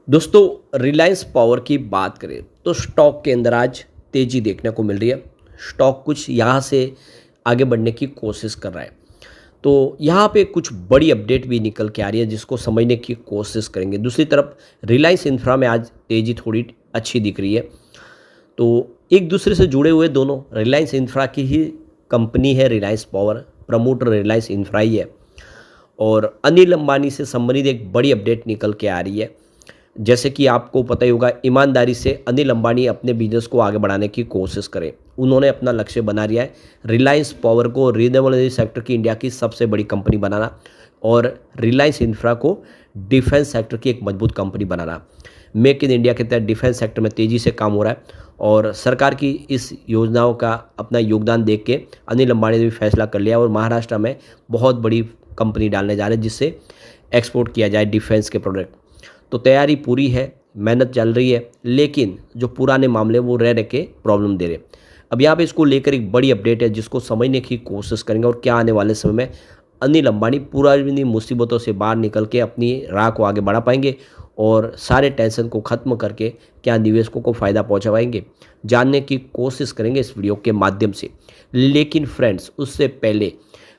दोस्तों रिलायंस पावर की बात करें तो स्टॉक के अंदर आज तेजी देखने को मिल रही है। स्टॉक कुछ यहाँ से आगे बढ़ने की कोशिश कर रहा है। तो यहाँ पे कुछ बड़ी अपडेट भी निकल के आ रही है जिसको समझने की कोशिश करेंगे। दूसरी तरफ रिलायंस इंफ्रा में आज तेजी थोड़ी अच्छी दिख रही है। तो एक दूसरे से जुड़े हुए दोनों रिलायंस इंफ्रा की ही कंपनी है। Reliance power promoter Reliance infra ही है और अनिल अंबानी से संबंधित एक बड़ी अपडेट निकल के आ रही है। जैसे कि आपको पता ही होगा, ईमानदारी से अनिल अंबानी अपने बिजनेस को आगे बढ़ाने की कोशिश करें। उन्होंने अपना लक्ष्य बना लिया है रिलायंस पावर को रिन्यूएबल एनर्जी सेक्टर की इंडिया की सबसे बड़ी कंपनी बनाना और रिलायंस इंफ्रा को डिफेंस सेक्टर की एक मजबूत company banana. Make in India के तहत डिफेंस सेक्टर में तेज़ी से काम हो रहा है और सरकार की इस योजनाओं का अपना योगदान देख के अनिल अंबानी ने भी फैसला कर लिया और महाराष्ट्र में बहुत बड़ी कंपनी डालने जा रहे हैं जिससे एक्सपोर्ट किया जाए डिफेंस के प्रोडक्ट। तो तैयारी पूरी है, मेहनत चल रही है, लेकिन जो पुराने मामले वो रह के प्रॉब्लम दे रहे। अब यहाँ पे इसको लेकर एक बड़ी अपडेट है जिसको समझने की कोशिश करेंगे और क्या आने वाले समय में अनिल अंबानी पुरानी मुसीबतों से बाहर निकल के अपनी राह को आगे बढ़ा पाएंगे और सारे टेंशन को ख़त्म करके क्या निवेशकों को फ़ायदा पहुँचा पाएंगे, जानने की कोशिश करेंगे इस वीडियो के माध्यम से। लेकिन फ्रेंड्स, उससे पहले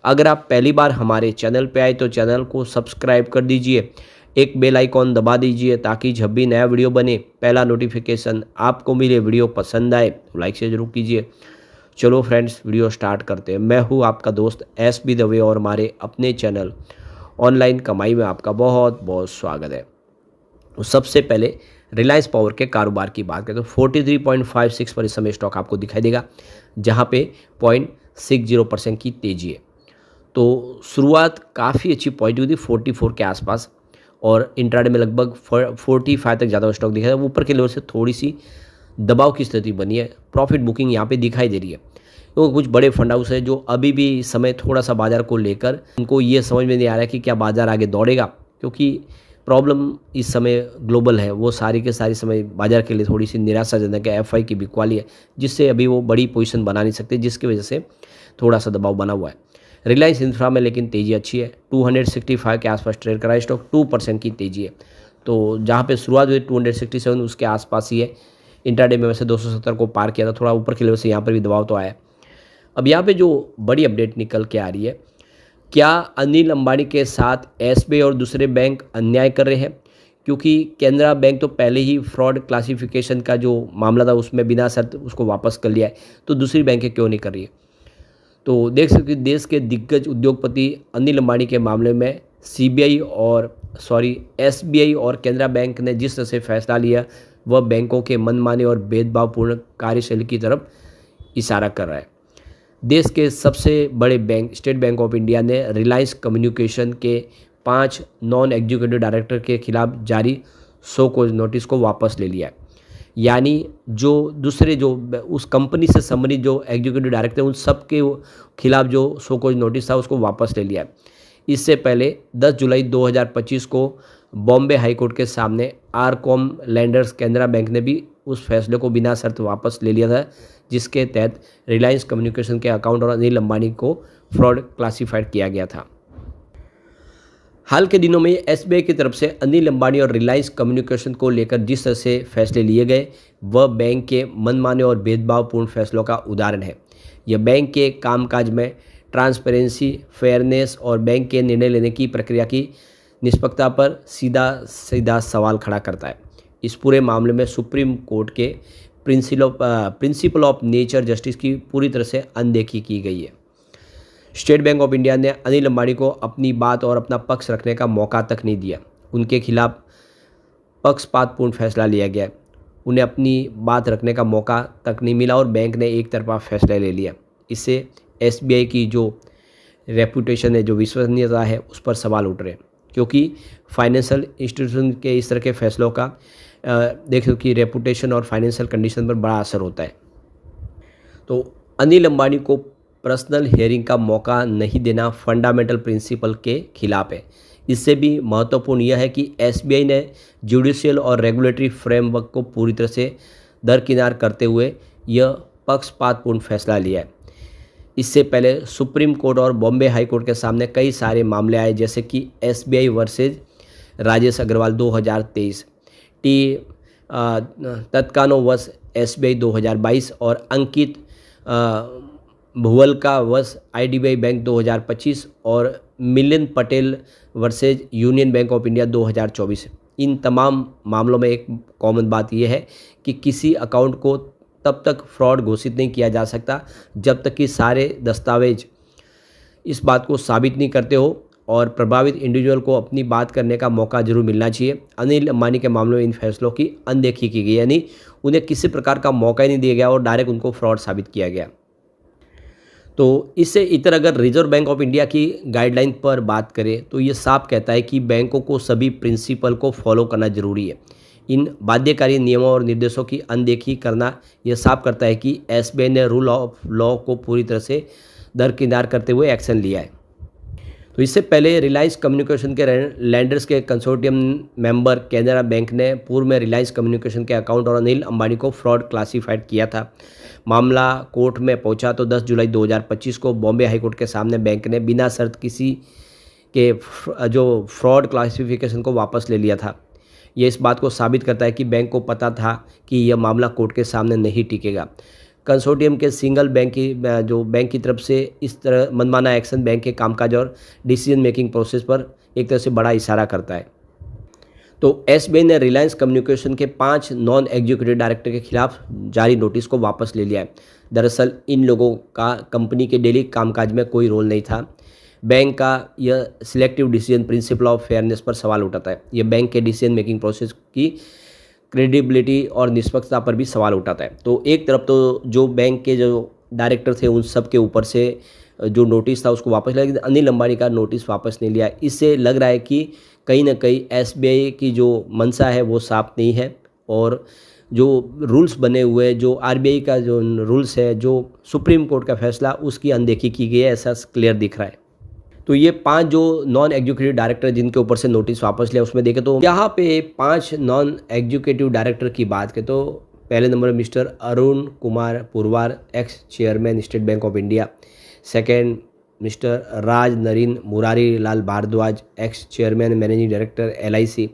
अगर आप पहली बार हमारे चैनल पे आए तो चैनल को सब्सक्राइब कर दीजिए, एक बेल आइकॉन दबा दीजिए ताकि जब भी नया वीडियो बने पहला नोटिफिकेशन आपको मिले। वीडियो पसंद आए तो लाइक से जरूर कीजिए। चलो फ्रेंड्स, वीडियो स्टार्ट करते हैं। मैं हूँ आपका दोस्त एस बी दवे और हमारे अपने चैनल ऑनलाइन कमाई में आपका बहुत बहुत स्वागत है। तो सबसे पहले रिलायंस पावर के कारोबार की बात करें तो 43.56 पर इस समय स्टॉक आपको दिखाई देगा, जहाँ पे 0.60% की तेजी है। तो शुरुआत काफ़ी अच्छी पॉइंट हुई थी 44 के आसपास और इंट्राडे में लगभग 45 तक ज़्यादा स्टॉक दिखा है। ऊपर के लेवल से थोड़ी सी दबाव की स्थिति बनी है। प्रॉफिट बुकिंग यहाँ पे दिखाई दे रही है। तो कुछ बड़े फंड हाउस है जो अभी भी इस समय थोड़ा सा बाज़ार को लेकर उनको ये समझ में नहीं आ रहा है कि क्या बाज़ार आगे दौड़ेगा, क्योंकि प्रॉब्लम इस समय ग्लोबल है। वो सारी के सारी समय बाज़ार के लिए थोड़ी सी निराशाजनक है। एफआई की बिकवाली है जिससे अभी वो बड़ी पोजीशन बना नहीं सकते, जिसकी वजह से थोड़ा सा दबाव बना हुआ है। रिलायंस इंफ्रा में लेकिन तेज़ी अच्छी है। 265 के आसपास ट्रेड करा है स्टॉक, 2% की तेज़ी है। तो जहाँ पे शुरुआत हुई 267 उसके आसपास ही है। इंट्राडे में वैसे 270 को पार किया था, थोड़ा ऊपर के लेवल से यहाँ पर भी दबाव तो आया है। अब यहाँ पे जो बड़ी अपडेट निकल के आ रही है, क्या अनिल अंबानी के साथ एसबीआई और दूसरे बैंक अन्याय कर रहे हैं? क्योंकि केनरा बैंक तो पहले ही फ्रॉड क्लासिफिकेशन का जो मामला था उसमें बिना शर्त उसको वापस कर लिया है, तो दूसरी बैंकें क्यों नहीं कर रही है? तो देख सकते हैं देश के दिग्गज उद्योगपति अनिल अंबानी के मामले में एसबीआई और केनरा बैंक ने जिस तरह से फैसला लिया वह बैंकों के मनमाने और भेदभावपूर्ण कार्यशैली की तरफ इशारा कर रहा है। देश के सबसे बड़े bank state Bank of India ने रिलायंस कम्युनिकेशन के 5 नॉन एग्जीक्यूटिव डायरेक्टर के खिलाफ जारी शो कॉज नोटिस को वापस ले लिया है। यानी जो दूसरे जो उस कंपनी से संबंधित जो एग्जीक्यूटिव डायरेक्टर उन सब के खिलाफ जो शो कॉज नोटिस था उसको वापस ले लिया है। इससे पहले 10 जुलाई 2025 को बॉम्बे हाईकोर्ट के सामने आरकॉम लैंडर्स केनरा बैंक ने भी उस फैसले को बिना शर्त वापस ले लिया था, जिसके तहत रिलायंस कम्युनिकेशन के अकाउंट और अनिल अंबानी को फ्रॉड क्लासीफाइड किया गया था। हाल के दिनों में एसबीआई की तरफ से अनिल अंबानी और रिलायंस कम्युनिकेशन को लेकर जिस तरह से फैसले लिए गए वह बैंक के मनमाने और भेदभावपूर्ण फैसलों का उदाहरण है। यह बैंक के कामकाज में ट्रांसपेरेंसी, फेयरनेस और बैंक के निर्णय लेने की प्रक्रिया की निष्पक्षता पर सीधा सीधा सवाल खड़ा करता है। इस पूरे मामले में सुप्रीम कोर्ट के प्रिंसिपल ऑफ नेचर जस्टिस की पूरी तरह से अनदेखी की गई है। स्टेट बैंक ऑफ इंडिया ने अनिल अंबानी को अपनी बात और अपना पक्ष रखने का मौका तक नहीं दिया। उनके खिलाफ पक्षपातपूर्ण फैसला लिया गया। उन्हें अपनी बात रखने का मौका तक नहीं मिला और बैंक ने एक तरफा फैसला ले लिया। इससे एसबीआई की जो रेपुटेशन है, जो विश्वसनीयता है, उस पर सवाल उठ रहे हैं, क्योंकि फाइनेंशियल इंस्टीट्यूशन के इस तरह के फैसलों का देखो कि रेपुटेशन और फाइनेंशियल कंडीशन पर बड़ा असर होता है। तो अनिल अंबानी को पर्सनल हियरिंग का मौका नहीं देना फंडामेंटल प्रिंसिपल के खिलाफ है। इससे भी महत्वपूर्ण यह है कि एसबीआई ने जुडिशियल और रेगुलेटरी फ्रेमवर्क को पूरी तरह से दरकिनार करते हुए यह पक्षपातपूर्ण फैसला लिया है। इससे पहले सुप्रीम कोर्ट और बॉम्बे हाई कोर्ट के सामने कई सारे मामले आए, जैसे कि एसबीआई वर्सेज राजेश अग्रवाल 2023, तत्कानोवस SBI 2022 और अंकित भुवलका वस IDBI बैंक 2025 और Milind Patel versus union bank of India 2024। इन तमाम मामलों में एक कॉमन बात यह है कि किसी अकाउंट को तब तक फ्रॉड घोषित नहीं किया जा सकता जब तक कि सारे दस्तावेज इस बात को साबित नहीं करते हो, और प्रभावित इंडिविजुअल को अपनी बात करने का मौका जरूर मिलना चाहिए। अनिल अंबानी के मामले में इन फैसलों की अनदेखी की गई, यानी उन्हें किसी प्रकार का मौका ही नहीं दिया गया और डायरेक्ट उनको फ्रॉड साबित किया गया। तो इससे इतर अगर रिजर्व बैंक ऑफ इंडिया की गाइडलाइन पर बात करें तो ये साफ कहता है कि बैंकों को सभी प्रिंसिपल को फॉलो करना जरूरी है। इन बाध्यकारी नियमों और निर्देशों की अनदेखी करना यह साफ करता है कि SBI ने रूल ऑफ लॉ को पूरी तरह से दरकिनार करते हुए एक्शन लिया है। तो इससे पहले रिलायंस कम्युनिकेशन के लैंडर्स के कंसोर्टियम मेंबर कैनरा बैंक ने पूर्व में रिलायंस कम्युनिकेशन के अकाउंट और अनिल अंबानी को फ्रॉड क्लासिफाइड किया था। मामला कोर्ट में पहुंचा तो 10 जुलाई 2025 को बॉम्बे हाईकोर्ट के सामने बैंक ने बिना शर्त किसी के जो फ्रॉड क्लासिफिकेशन को वापस ले लिया था। ये इस बात को साबित करता है कि बैंक को पता था कि यह मामला कोर्ट के सामने नहीं टिकेगा। कंसोर्टियम के सिंगल बैंक की तरफ से इस तरह मनमाना एक्शन बैंक के कामकाज और डिसीजन मेकिंग प्रोसेस पर एक तरह से बड़ा इशारा करता है। तो SBI ने रिलायंस कम्युनिकेशन के 5 नॉन एग्जीक्यूटिव डायरेक्टर के खिलाफ जारी नोटिस को वापस ले लिया है। दरअसल इन लोगों का कंपनी के डेली कामकाज में कोई रोल नहीं था। बैंक का यह selective decision principle of fairness पर सवाल उठाता है। यह बैंक के डिसीजन मेकिंग प्रोसेस की क्रेडिबिलिटी और निष्पक्षता पर भी सवाल उठाता है। तो एक तरफ तो जो बैंक के जो डायरेक्टर थे उन सब के ऊपर से जो नोटिस था उसको वापस लिया, लेकिन अनिल अंबानी का नोटिस वापस नहीं लिया। इससे लग रहा है कि कहीं ना कहीं SBI की जो मंशा है वो साफ नहीं है, और जो रूल्स बने हुए, जो RBI का जो रूल्स है, जो सुप्रीम कोर्ट का फैसला, उसकी अनदेखी की गई है, ऐसा क्लियर दिख रहा है। तो ये 5 जो नॉन एग्जीक्यूटिव डायरेक्टर जिनके ऊपर से नोटिस वापस लिया, उसमें देखें तो यहाँ पे 5 नॉन एग्जीक्यूटिव डायरेक्टर की बात करें तो पहले number mister Arun Kumar Purwar, ex chairman State Bank of India. Second mister Raj Narin Murari Lal Bhardwaj, ex chairman managing director LIC।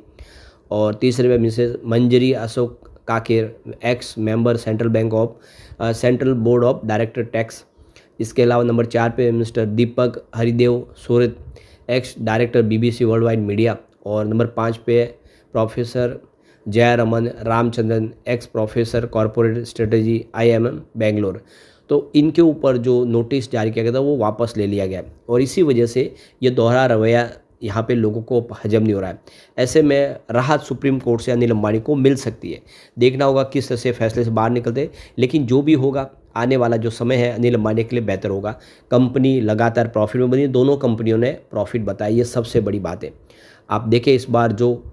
और तीसरे में Mrs Manjari Ashok Kaker, ex member Central Board of director tax. इसके अलावा नंबर 4 पे mister Deepak Haridev Soret, ex director BBC world wide media. और number 5 पे professor Jayaraman Ramachandran, ex professor corporate strategy IIM Bangalore. तो इनके ऊपर जो नोटिस जारी किया गया था वो वापस ले लिया गया, और इसी वजह से ये दोहरा रवैया यहाँ पे लोगों को हजम नहीं हो रहा है। ऐसे में राहत सुप्रीम कोर्ट से अनिल अंबानी को मिल सकती है। देखना होगा किस तरह से फैसले से बाहर निकलते, लेकिन जो भी होगा आने वाला जो समय है अनिल अंबानी के लिए बेहतर होगा। कंपनी लगातार प्रॉफिट में बनी, दोनों कंपनियों ने प्रॉफिट बताया, ये सबसे बड़ी बात है। आप देखें इस बार जो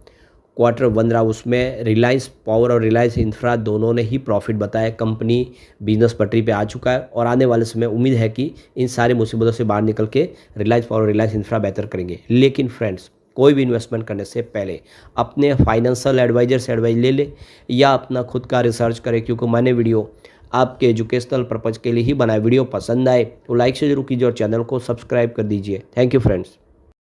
Q1 रहा उसमें रिलायंस पावर और रिलायंस इंफ्रा दोनों ने ही प्रॉफिट बताया। कंपनी बिजनेस पटरी पे आ चुका है, और आने वाले समय उम्मीद है कि इन सारी मुसीबतों से बाहर निकल के रिलायंस पावर और रिलायंस इंफ्रा बेहतर करेंगे। लेकिन फ्रेंड्स, कोई भी इन्वेस्टमेंट करने से पहले अपने फाइनेंशियल एडवाइजर से एडवाइस ले ले या अपना खुद का रिसर्च करें, क्योंकि मैंने वीडियो आपके एजुकेशनल पर्पज़ के लिए ही बनाया। वीडियो पसंद आए तो लाइक से जरूर कीजिए और चैनल को सब्सक्राइब कर दीजिए। Thank you friends.